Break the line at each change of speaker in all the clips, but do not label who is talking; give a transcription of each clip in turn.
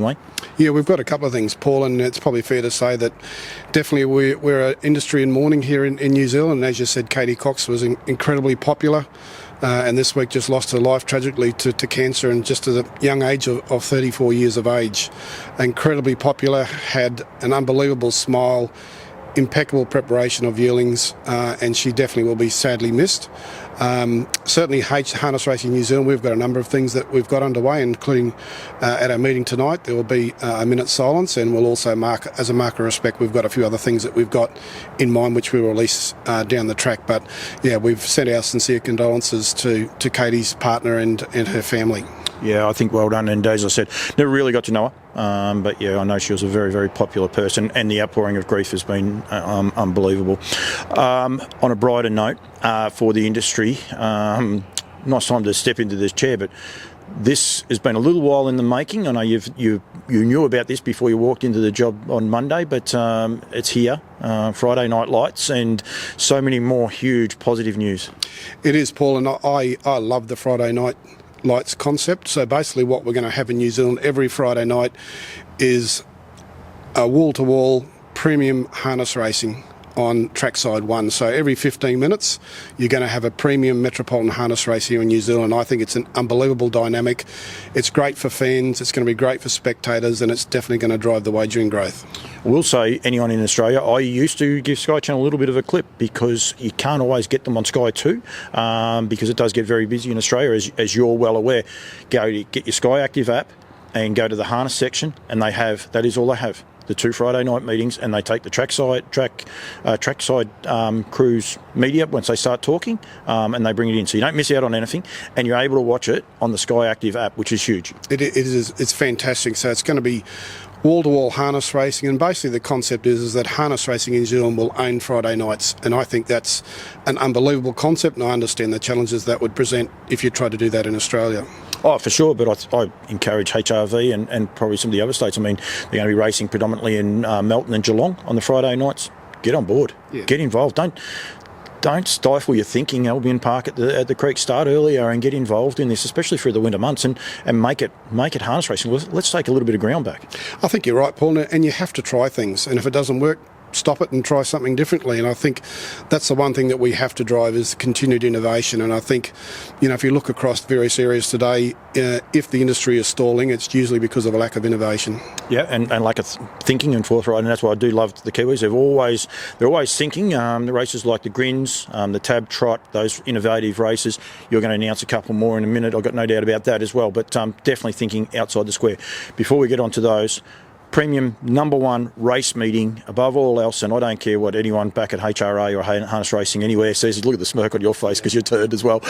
way?
Yeah, we've got a couple of things, Paul, and it's probably fair to say that definitely we're an industry in mourning here in New Zealand. As you said, Katie Cox was incredibly popular, and this week just lost her life tragically to cancer, and just at a young age of 34 years of age. Incredibly popular, had an unbelievable smile, impeccable preparation of yearlings, and she definitely will be sadly missed. Certainly Harness Racing New Zealand, we've got a number of things that we've got underway, including at our meeting tonight there will be a minute's silence, and we'll also mark, as a marker of respect, we've got a few other things that we've got in mind which we'll release down the track. But yeah, we've sent our sincere condolences to Katie's partner and her family.
Yeah, I think well done. And as I said, never really got to know her. But yeah, I know she was a very, very popular person, and the outpouring of grief has been unbelievable. On a brighter note, for the industry, nice time to step into this chair, but this has been a little while in the making. I know you knew about this before you walked into the job on Monday, but it's here. Friday Night Lights, and so many more huge positive news. It
is, Paul, and I love the Friday Night Lights concept. So basically what we're going to have in New Zealand every Friday night is a wall-to-wall premium harness racing on trackside one. So every 15 minutes you're going to have a premium metropolitan harness race here in New Zealand. I think it's an unbelievable dynamic. It's great for fans, it's going to be great for spectators, and it's definitely going to drive the wagering growth.
I will say, anyone in Australia, I used to give Sky Channel a little bit of a clip because you can't always get them on Sky 2 because it does get very busy in Australia, as you're well aware. Go to get your Sky Active app and go to the harness section, and that is all they have. The 2 Friday night meetings, and they take the trackside crews media once they start talking, and they bring it in, so you don't miss out on anything, and you're able to watch it on the Sky Active app, which is huge.
It's fantastic. So it's going to be wall-to-wall harness racing, and basically the concept is that Harness Racing in New Zealand will own Friday nights, and I think that's an unbelievable concept, and I understand the challenges that would present if you try to do that in Australia.
Oh, for sure, but I encourage HRV and probably some of the other states. I mean, they're going to be racing predominantly in Melton and Geelong on the Friday nights. Get on board. Yeah. Get involved. Don't stifle your thinking. Albion Park at the Creek, start earlier and get involved in this, especially through the winter months, and make it harness racing. Let's take a little bit of ground back.
I think you're right, Paul, and you have to try things, and if it doesn't work, stop it and try something differently. And I think that's the one thing that we have to drive is continued innovation. And I think, if you look across various areas today, if the industry is stalling, it's usually because of a lack of innovation.
Yeah, and lack of thinking and forthright, and that's why I do love the Kiwis. They're always thinking. The races like the Grins, the Tab Trot, those innovative races. You're going to announce a couple more in a minute. I've got no doubt about that as well. But definitely thinking outside the square. Before we get on to those, premium #1 race meeting above all else, and I don't care what anyone back at HRA or Harness Racing anywhere says. Look at the smirk on your face because you're turned as well.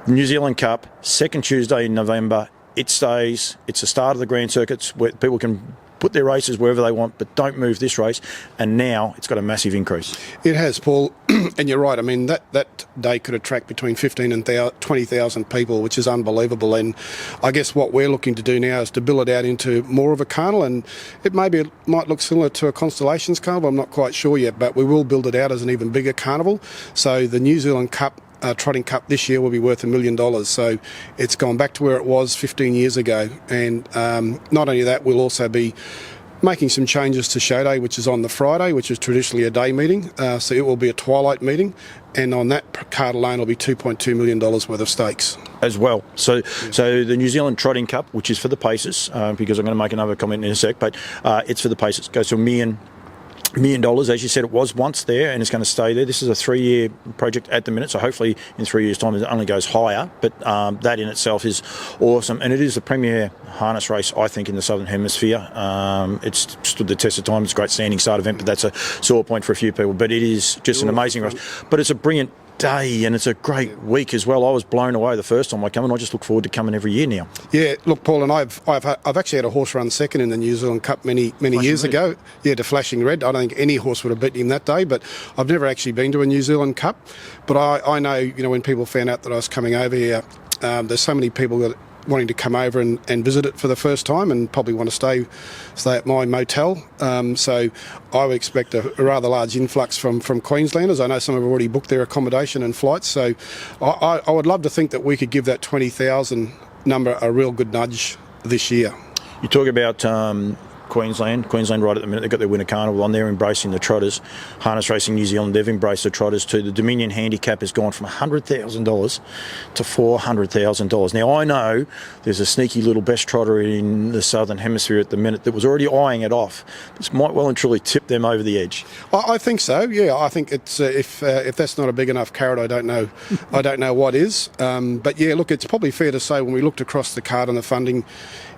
New Zealand Cup, second Tuesday in November. It stays. It's the start of the Grand Circuits where people can put their races wherever they want, but don't move this race. And now it's got a massive increase.
It has, Paul, and you're right. I mean, that day could attract between 15 and 20,000 people, which is unbelievable. And I guess what we're looking to do now is to build it out into more of a carnival, and it might look similar to a Constellations carnival. I'm not quite sure yet, but we will build it out as an even bigger carnival. So the New Zealand Cup, Trotting Cup this year will be worth $1 million. So it's gone back to where it was 15 years ago. And not only that, we'll also be making some changes to Show Day, which is on the Friday, which is traditionally a day meeting. So it will be a twilight meeting. And on that card alone will be $2.2 million worth of stakes.
As well. So the New Zealand Trotting Cup, which is for the Pacers, because I'm going to make another comment in a sec, but it's for the Pacers. Goes to $1 million. As you said, it was once there and it's going to stay there. This is a 3-year project at the minute, so hopefully in 3 years' time it only goes higher, but that in itself is awesome, and it is the premier harness race, I think, in the Southern Hemisphere. It's stood the test of time. It's a great standing start event, but that's a sore point for a few people, but it is just an amazing race. But it's a brilliant day, and it's a great week as well. I was blown away the first time I came, and I just look forward to coming every year now.
Yeah, look, Paul, and I've actually had a horse run second in the New Zealand Cup many years ago. Yeah, to Flashing Red. I don't think any horse would have beaten him that day, but I've never actually been to a New Zealand Cup. But I know, when people found out that I was coming over here, there's so many people that wanting to come over and visit it for the first time and probably want to stay at my motel. So I would expect a rather large influx from Queenslanders. I know some have already booked their accommodation and flights. So I would love to think that we could give that 20,000 number a real good nudge this year.
You talk about Queensland right at the minute, they've got their Winter Carnival on, they're embracing the trotters. Harness Racing New Zealand, they've embraced the trotters too. The Dominion handicap has gone from $100,000 to $400,000. Now, I know there's a sneaky little best trotter in the Southern Hemisphere at the minute that was already eyeing it off. This might well and truly tip them over the edge.
I think so. Yeah, I think it's if that's not a big enough carrot, I don't know. I don't know what is. But yeah, look, it's probably fair to say when we looked across the card and the funding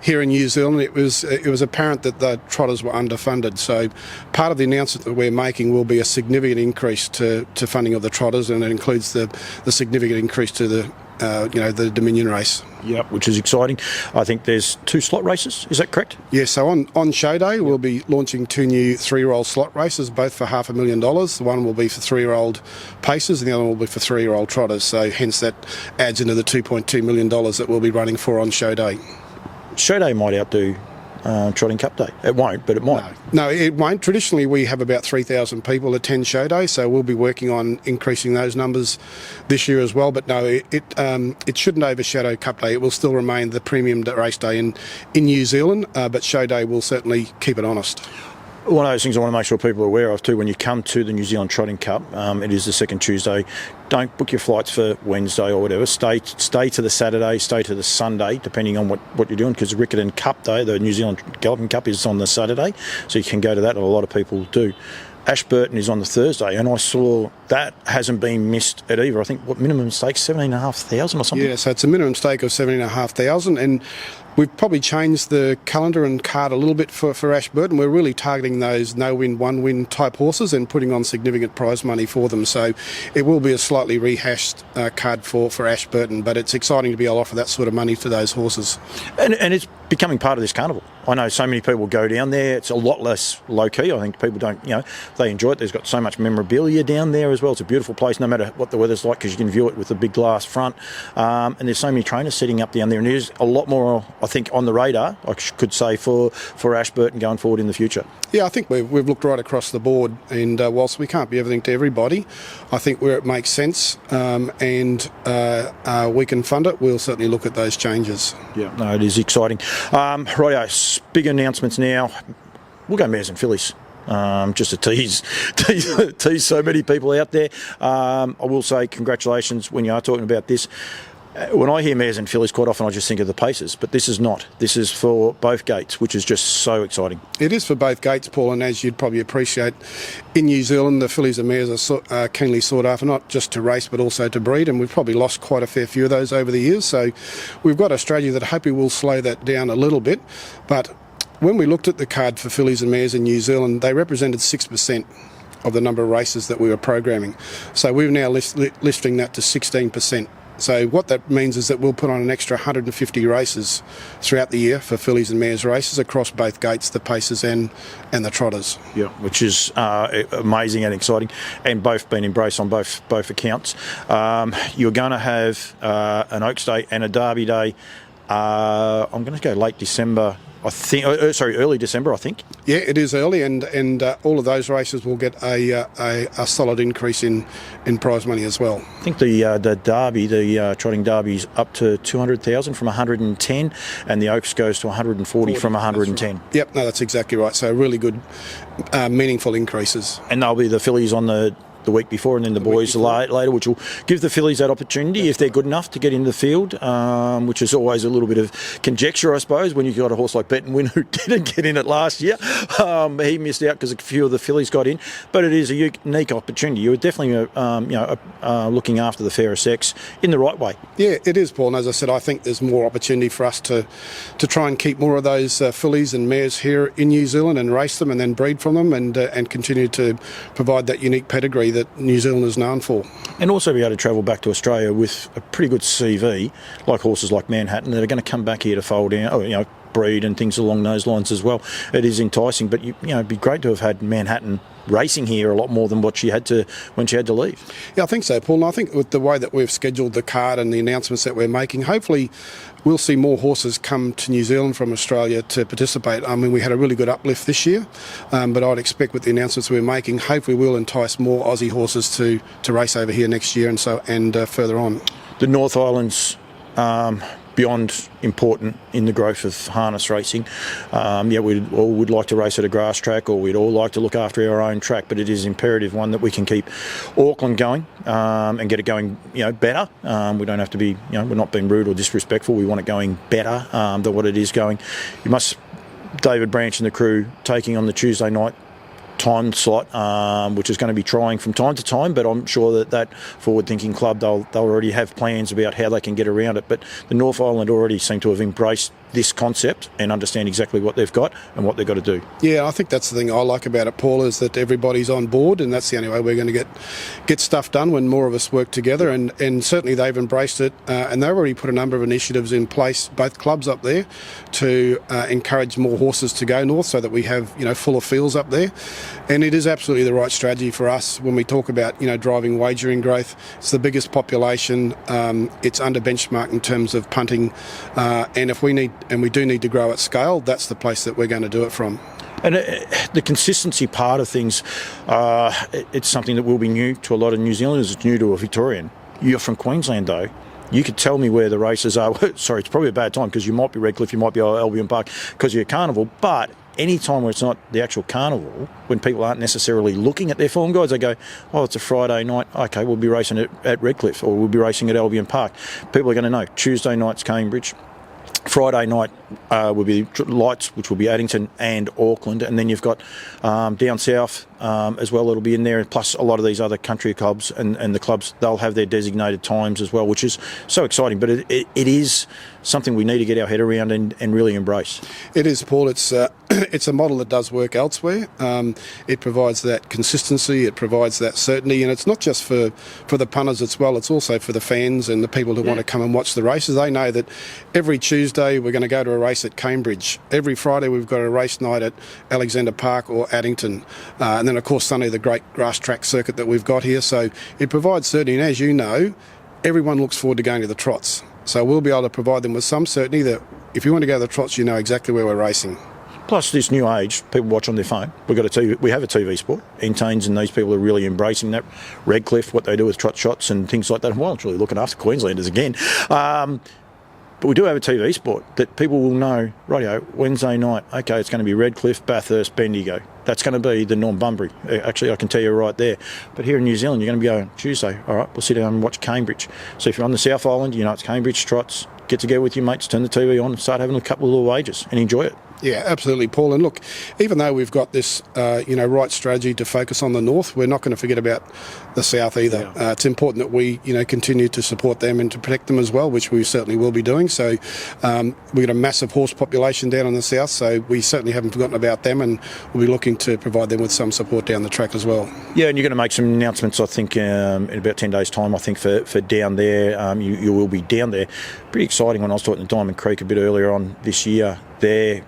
here in New Zealand, it was apparent that the trotters were underfunded. So part of the announcement that we're making will be a significant increase to funding of the trotters, and it includes the significant increase to the Dominion race.
Yep, which is exciting. I think there's 2 slot races, is that correct?
Yeah, so on show day we'll be launching 2 new 3-year-old slot races, both for $500,000. The one will be for 3-year-old pacers and the other one will be for 3-year-old trotters. So hence that adds into the $2.2 million that we'll be running for on show day.
Show day might outdo Trotting Cup Day. It won't, but it might.
No, it won't. Traditionally, we have about 3,000 people attend show day, so we'll be working on increasing those numbers this year as well. But no, it shouldn't overshadow Cup Day. It will still remain the premium race day in New Zealand, but show day will certainly keep it honest.
One of those things I want to make sure people are aware of too, when you come to the New Zealand Trotting Cup, it is the second Tuesday. Don't book your flights for Wednesday or whatever. Stay to the Saturday, stay to the Sunday, depending on what you're doing, because the Riccarton Cup Day, the New Zealand Galloping Cup, is on the Saturday, so you can go to that, and a lot of people do. Ashburton is on the Thursday, and I saw that hasn't been missed at either. I think, what minimum stake, 17,500 or something?
Yeah, so it's a minimum stake of 17,500, and we've probably changed the calendar and card a little bit for Ashburton. We're really targeting those no-win, one-win type horses and putting on significant prize money for them. So it will be a slightly rehashed card for Ashburton, but it's exciting to be able to offer that sort of money to those horses.
And it's becoming part of this carnival. I know so many people go down there. It's a lot less low-key. I think people don't, they enjoy it. There's got so much memorabilia down there as well. It's a beautiful place, no matter what the weather's like, because you can view it with a big glass front. And there's so many trainers setting up down there, and there's a lot more, I think, on the radar, I could say, for Ashburton going forward in the future.
Yeah, I think we've looked right across the board, and whilst we can't be everything to everybody, I think where it makes sense and we can fund it, we'll certainly look at those changes.
Yeah, no, it is exciting. Rightio, big announcements now. We'll go mares and fillies. Just to tease so many people out there. I will say congratulations when you are talking about this. When I hear mares and fillies, quite often I just think of the paces, but this is not. This is for both gates, which is just so exciting.
It is for both gates, Paul, and as you'd probably appreciate, in New Zealand, the fillies and mares are keenly sought after, not just to race, but also to breed, and we've probably lost quite a fair few of those over the years. So we've got a strategy that hopefully will slow that down a little bit, but when we looked at the card for fillies and mares in New Zealand, they represented 6% of the number of races that we were programming. So we're now lifting that to 16%. So what that means is that we'll put on an extra 150 races throughout the year for fillies and mares races across both gates, the pacers and the trotters. Yeah,
which is amazing and exciting, and both been embraced on both accounts. You're going to have an Oaks Day and a Derby Day. I'm going to go late December. I think, early December, I think.
Yeah, it is early, and all of those races will get a solid increase in prize money as well.
I think the Derby, the Trotting Derby, is up to 200,000 from 110, and the Oaks goes to 140 from 110.
Right. Yep, no, that's exactly right. So really good, meaningful increases.
And they'll be the fillies on the week before, and then the boys later, which will give the fillies that opportunity if they're good enough to get in the field, which is always a little bit of conjecture, I suppose, when you've got a horse like Bet and Win who didn't get in it last year. He missed out because a few of the fillies got in, but it is a unique opportunity. You're definitely looking after the fairer sex in the right way.
Yeah, it is, Paul, and as I said, I think there's more opportunity for us to try and keep more of those fillies and mares here in New Zealand and race them and then breed from them and continue to provide that unique pedigree that New Zealand is known for.
And also be able to travel back to Australia with a pretty good CV, like horses like Manhattan, that are going to come back here to foal down, breed and things along those lines as well. It is enticing, but it'd be great to have had Manhattan racing here a lot more than what she had to when she had to leave.
Yeah, I think so, Paul. And I think with the way that we've scheduled the card and the announcements that we're making, hopefully we'll see more horses come to New Zealand from Australia to participate. I mean, we had a really good uplift this year, but I'd expect with the announcements we're making, hopefully we'll entice more Aussie horses to race over here next year and further on.
The North Island's beyond important in the growth of harness racing. We all would like to race at a grass track, or we'd all like to look after our own track, but it is imperative, one, that we can keep Auckland going and get it going, better. We don't have to be, we're not being rude or disrespectful. We want it going better than what it is going. David Branch and the crew taking on the Tuesday night time slot, which is going to be trying from time to time, but I'm sure that forward-thinking club, they'll already have plans about how they can get around it. But the North Island already seem to have embraced this concept and understand exactly what they've got and what they've got to do.
Yeah, I think that's the thing I like about it, Paul, is that everybody's on board, and that's the only way we're going to get stuff done, when more of us work together. And certainly they've embraced it, and they've already put a number of initiatives in place, both clubs up there, to encourage more horses to go north, so that we have fuller fields up there. And it is absolutely the right strategy for us when we talk about driving wagering growth. It's the biggest population. It's under benchmark in terms of punting, and if we do need to grow at scale, that's the place that we're going to do it from.
And the consistency part of things, it's something that will be new to a lot of New Zealanders. It's new to a Victorian. You're from Queensland, though. You could tell me where the races are. Sorry, it's probably a bad time, because you might be Redcliffe, you might be Albion Park, because you're carnival. But any time where it's not the actual carnival, when people aren't necessarily looking at their form guides, they go, oh, it's a Friday night, okay, we'll be racing at Redcliffe, or we'll be racing at Albion Park. People are going to know Tuesday night's Cambridge, Friday night will be Lights, which will be Addington and Auckland, and then you've got down south as well, it'll be in there, plus a lot of these other country clubs and the clubs, they'll have their designated times as well, which is so exciting. But it is something we need to get our head around and really embrace.
It is, Paul. It's a model that does work elsewhere. It provides that consistency, it provides that certainty, and it's not just for the punters as well, it's also for the fans and the people who want to come and watch the races. They know that every Tuesday we're going to go to a race at Cambridge. Every Friday we've got a race night at Alexander Park or Addington. And then, of course, Sunday, the great grass track circuit that we've got here. So it provides certainty. And as you know, everyone looks forward to going to the trots. So we'll be able to provide them with some certainty that if you want to go to the trots, you know exactly where we're racing.
Plus, this new age, people watch on their phone. We have a TV sport. Entains and these people are really embracing that. Redcliffe, what they do with trot shots and things like that. Well, it's really looking after Queenslanders again. But we do have a TV sport that people will know, rightio, Wednesday night, okay, it's going to be Redcliffe, Bathurst, Bendigo. That's going to be the Norm Bunbury. Actually, I can tell you right there. But here in New Zealand, you're going to be going Tuesday, all right, we'll sit down and watch Cambridge. So if you're on the South Island, it's Cambridge trots, get together with your mates, turn the TV on and start having a couple of little wagers and enjoy it.
Yeah, absolutely, Paul. And look, even though we've got this, right strategy to focus on the north, we're not going to forget about the south either.
Yeah.
It's important that we, continue to support them and to protect them as well, which we certainly will be doing. So we've got a massive horse population down in the south, so we certainly haven't forgotten about them, and we'll be looking to provide them with some support down the track as well.
Yeah, and you're going to make some announcements, I think, in about 10 days' time, I think, for down there. You will be down there. Pretty exciting. When I was talking to Diamond Creek a bit earlier on this year, they're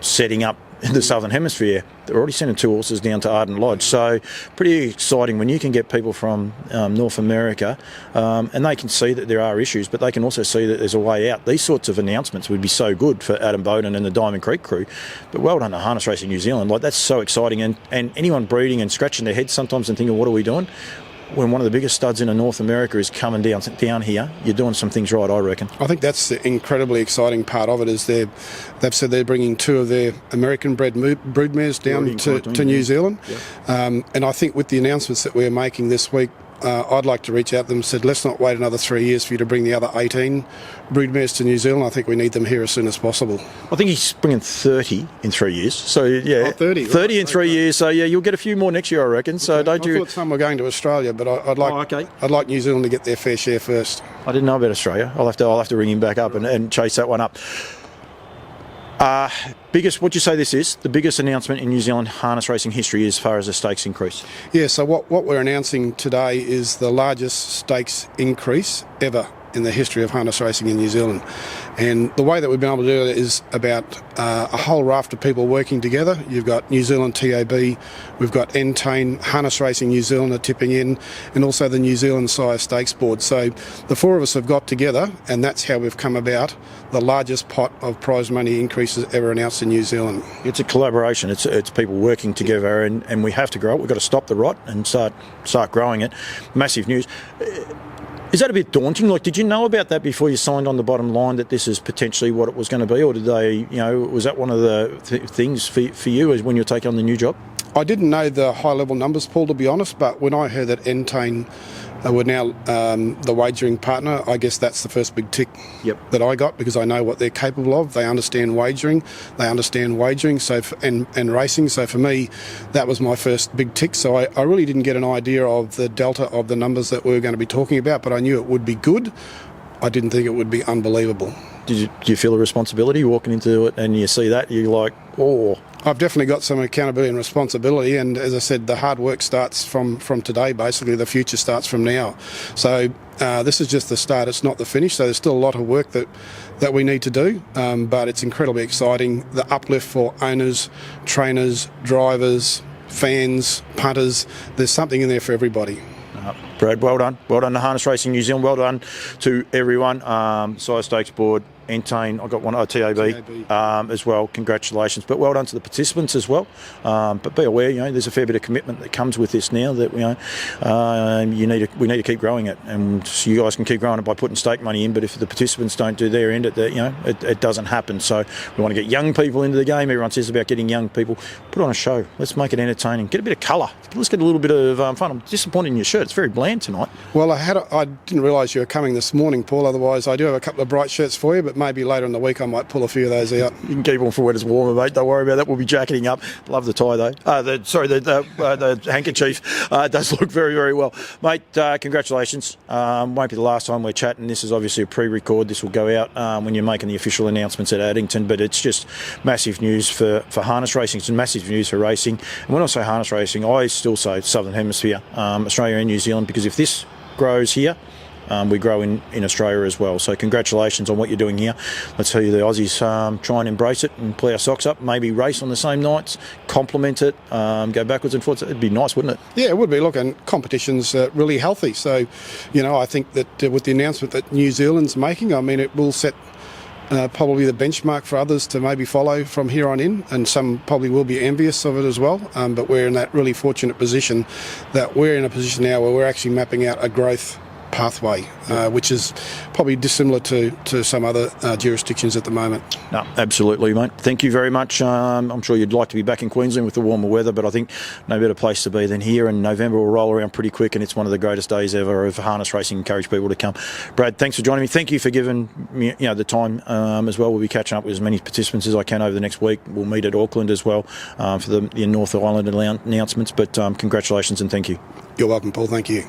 setting up in the Southern Hemisphere. They're already sending 2 horses down to Arden Lodge. So pretty exciting when you can get people from North America and they can see that there are issues, but they can also see that there's a way out. These sorts of announcements would be so good for Adam Bowden and the Diamond Creek crew. But well done to Harness Racing New Zealand. That's so exciting. And anyone breeding and scratching their heads sometimes and thinking, what are we doing? When one of the biggest studs in North America is coming down here, you're doing some things right, I reckon.
I think that's the incredibly exciting part of it, is they've said they're bringing 2 of their American-bred broodmares down to New Zealand. Yep. And I think with the announcements that we're making this week, I'd like to reach out to them and said, let's not wait another 3 years for you to bring the other 18 broodmares to New Zealand. I think we need them here as soon as possible.
I think he's bringing 30 in 3 years. So, yeah.
30
right. In 3 years. So, yeah, you'll get a few more next year, I reckon. So,
I thought some were going to Australia, but I'd like New Zealand to get their fair share first.
I didn't know about Australia. I'll have to ring him back up and chase that one up. What'd you say this is? The biggest announcement in New Zealand harness racing history as far as the stakes increase?
Yeah, so what we're announcing today is the largest stakes increase ever in the history of harness racing in New Zealand. And the way that we've been able to do it is about a whole raft of people working together. You've got New Zealand TAB, we've got Entain, Harness Racing New Zealand are tipping in, and also the New Zealand Sire Stakes Board. So the 4 of us have got together, and that's how we've come about the largest pot of prize money increases ever announced in New Zealand. It's
a collaboration. It's people working together, and we have to grow it. We've got to stop the rot and start growing it. Massive news. Is that a bit daunting? Like, did you know about that before you signed on the bottom line, that this is potentially what it was going to be, or did they, was that one of the things for you as when you're taking on the new job?
I didn't know the high-level numbers, Paul, to be honest, but when I heard that Entain were now the wagering partner, I guess that's the first big tick that I got, because I know what they're capable of. They understand wagering, and racing. So for me, that was my first big tick. So I really didn't get an idea of the delta of the numbers that we were going to be talking about, but I knew it would be good. I didn't think it would be unbelievable.
Do you feel a responsibility walking into it and you see that, you're like, oh?
I've definitely got some accountability and responsibility, and as I said, the hard work starts from today. Basically, the future starts from now. So this is just the start, it's not the finish. So there's still a lot of work that we need to do, but it's incredibly exciting. The uplift for owners, trainers, drivers, fans, punters, there's something in there for everybody.
Brad, well done. Well done to Harness Racing New Zealand. Well done to everyone. Sire Stakes Board, Entain, I got one, TAB as well. Congratulations. But well done to the participants as well. But be aware, there's a fair bit of commitment that comes with this now that we need to keep growing it, and so you guys can keep growing it by putting stake money in. But if the participants don't do their end, it doesn't happen. So we want to get young people into the game. Everyone says about getting young people. Put on a show. Let's make it entertaining. Get a bit of colour. Let's get a little bit of fun. I'm disappointed in your shirt. It's very bland tonight.
Well, I didn't realise you were coming this morning, Paul. Otherwise, I do have a couple of bright shirts for you, but maybe later in the week I might pull a few of those out.
You can keep them for when it's warmer, mate. Don't worry about that. We'll be jacketing up. Love the tie, though. The handkerchief does look very, very well. Mate, congratulations. Won't be the last time we're chatting. This is obviously a pre-record. This will go out when you're making the official announcements at Addington, but it's just massive news for harness racing. It's massive news for racing. And when I say harness racing, I still say Southern Hemisphere, Australia and New Zealand, because if this grows here, we grow in Australia as well. So congratulations on what you're doing here. Let's see the Aussies try and embrace it and pull our socks up, maybe race on the same nights, complement it, go backwards and forwards. It'd be nice, wouldn't it?
Yeah, it would be. Look, and competition's really healthy. So, I think that with the announcement that New Zealand's making, it will set probably the benchmark for others to maybe follow from here on in, and some probably will be envious of it as well, but we're in that really fortunate position that we're in a position now where we're actually mapping out a growth pathway, which is probably dissimilar to some other jurisdictions at the moment.
No, absolutely, mate. Thank you very much. I'm sure you'd like to be back in Queensland with the warmer weather, but I think no better place to be than here, and November will roll around pretty quick, and it's one of the greatest days ever of harness racing. Encourage people to come. Brad, thanks for joining me. Thank you for giving me the time as well. We'll be catching up with as many participants as I can over the next week. We'll meet at Auckland as well for the North Island announcements, but congratulations and thank you.
You're welcome, Paul. Thank you.